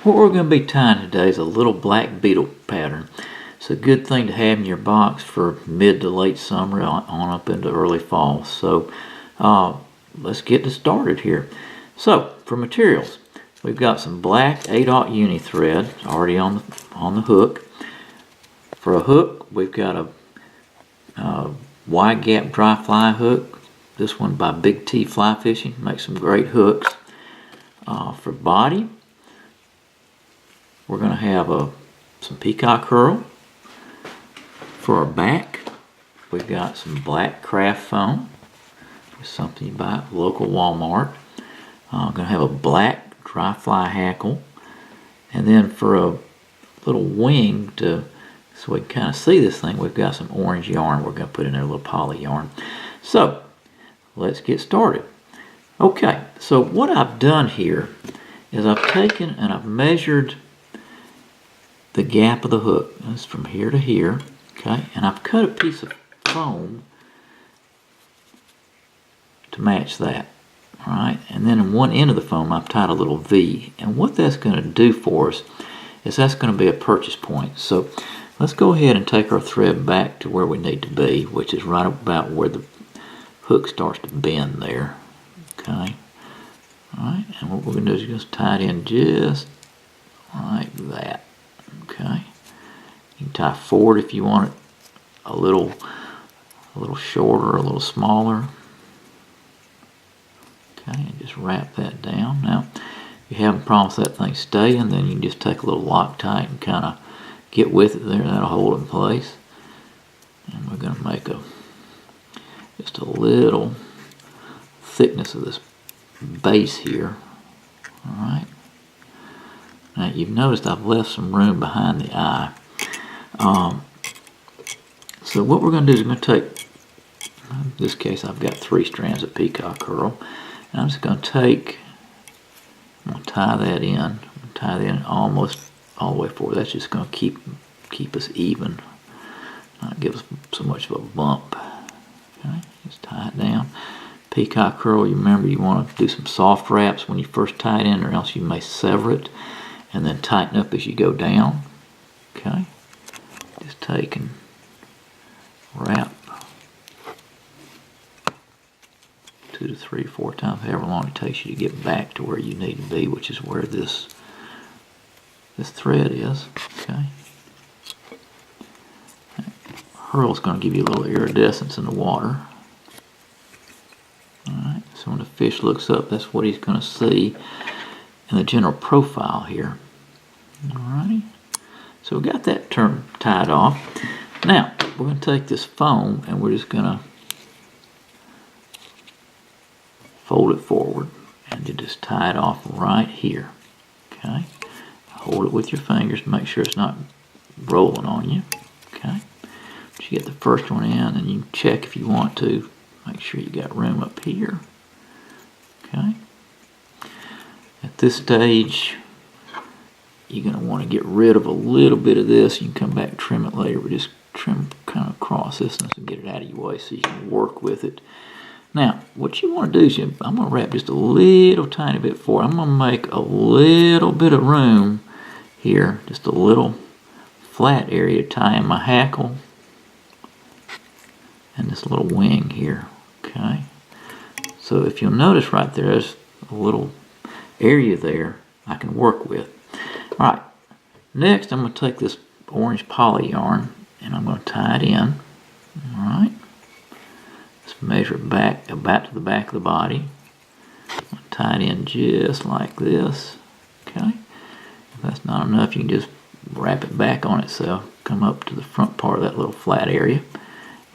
What we're going to be tying today is a little black beetle pattern. It's a good thing to have in your box for mid to late summer on up into early fall. So let's get this started here. So for materials, we've got some black 8/0 uni thread already on the hook. For a hook, we've got a wide gap dry fly hook. This one by Big T Fly Fishing, makes some great hooks. For body, we're going to have some peacock herl. For our back, we've got some black craft foam. It's something you buy at local Walmart. I'm going to have a black dry fly hackle. And then for a little wing so we can kind of see this thing, we've got some orange yarn we're going to put in there, a little poly yarn. So let's get started. Okay, so what I've done here is I've taken and I've measured the gap of the hook. It's from here to here, okay, and I've cut a piece of foam to match that. All right, and then in one end of the foam I've tied a little V, and what that's going to do for us is that's going to be a purchase point. So let's go ahead and take our thread back to where we need to be, which is right about where the hook starts to bend there. Okay, alright, and what we're going to do is just tie it in just like that. Okay, you can tie forward if you want it a little shorter, a little smaller. Okay, and just wrap that down. Now, if you have a problem with that thing staying, then you can just take a little Loctite and kind of get with it there. That'll hold it in place. And we're going to make just a little thickness of this base here. Alright. Now you've noticed I've left some room behind the eye. So what we're going to do is we're going to take, in this case I've got 3 strands of peacock herl, and I'm just going to I'm going to tie that in. Tie that in almost all the way forward. That's just going to keep us even, not give us so much of a bump. Okay, just tie it down. Peacock herl, you remember you want to do some soft wraps when you first tie it in, or else you may sever it, and then tighten up as you go down. Okay, just take and wrap 2 to 3 or 4 times, however long it takes you to get back to where you need to be, which is where this thread is. Okay, herl is going to give you a little iridescence in the water. Alright, so when the fish looks up, that's what he's going to see in the general profile here. Alrighty, so we got that term tied off. Now, we're going to take this foam and we're just going to fold it forward and you just tie it off right here. Okay, hold it with your fingers, make sure it's not rolling on you. Okay, but you get the first one in, and you can check if you want to. Make sure you got room up here. Okay. At this stage, you're going to want to get rid of a little bit of this. You can come back and trim it later, but just trim kind of across this and get it out of your way so you can work with it. Now, what you want to do is I'm going to wrap just a little tiny bit forward. I'm going to make a little bit of room here, just a little flat area to tie in my hackle and this little wing here. Okay, so if you'll notice right there's a little area there I can work with. Alright, next I'm going to take this orange poly yarn and I'm going to tie it in. Alright, let's measure it back about to the back of the body. I'm going to tie it in just like this. Okay, if that's not enough, you can just wrap it back on itself, come up to the front part of that little flat area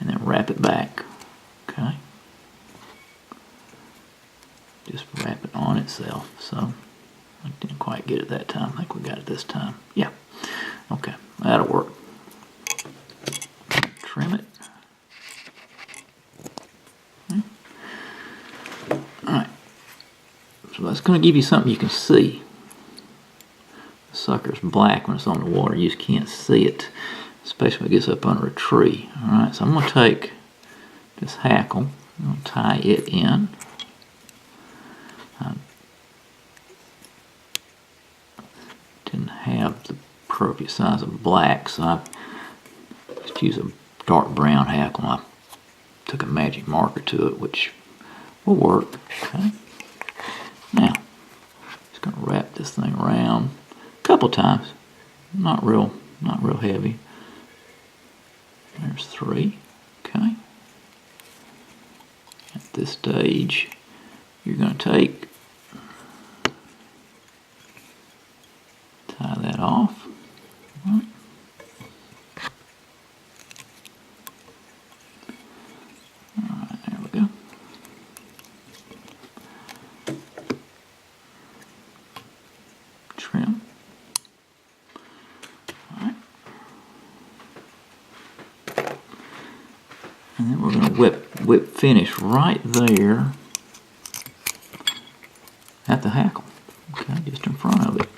and then wrap it back. Okay, just wrap it on itself. So I didn't quite get it that time. I think we got it this time. Yeah, okay, that'll work. Trim it. Okay. Alright, so that's going to give you something you can see. The sucker's black when it's on the water. You just can't see it, especially when it gets up under a tree. Alright, so I'm going to take this hackle, I'm going to tie it in. have the appropriate size of black, so I just use a dark brown hackle. I took a magic marker to it, which will work. Okay. Now, just going to wrap this thing around a couple times. Not real heavy. There's 3. Okay. At this stage, you're going to tie that off. All right. There we go. Trim. All right. And then we're going to whip finish right there at the hackle. Okay, just in front of it.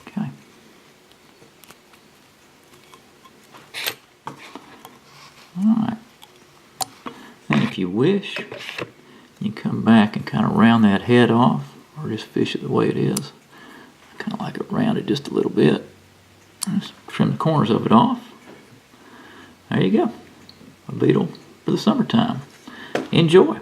Okay. Alright. And if you wish, you come back and kind of round that head off, or just fish it the way it is. I kind of like it rounded just a little bit. Just trim the corners of it off. There you go. A beetle for the summertime. Enjoy.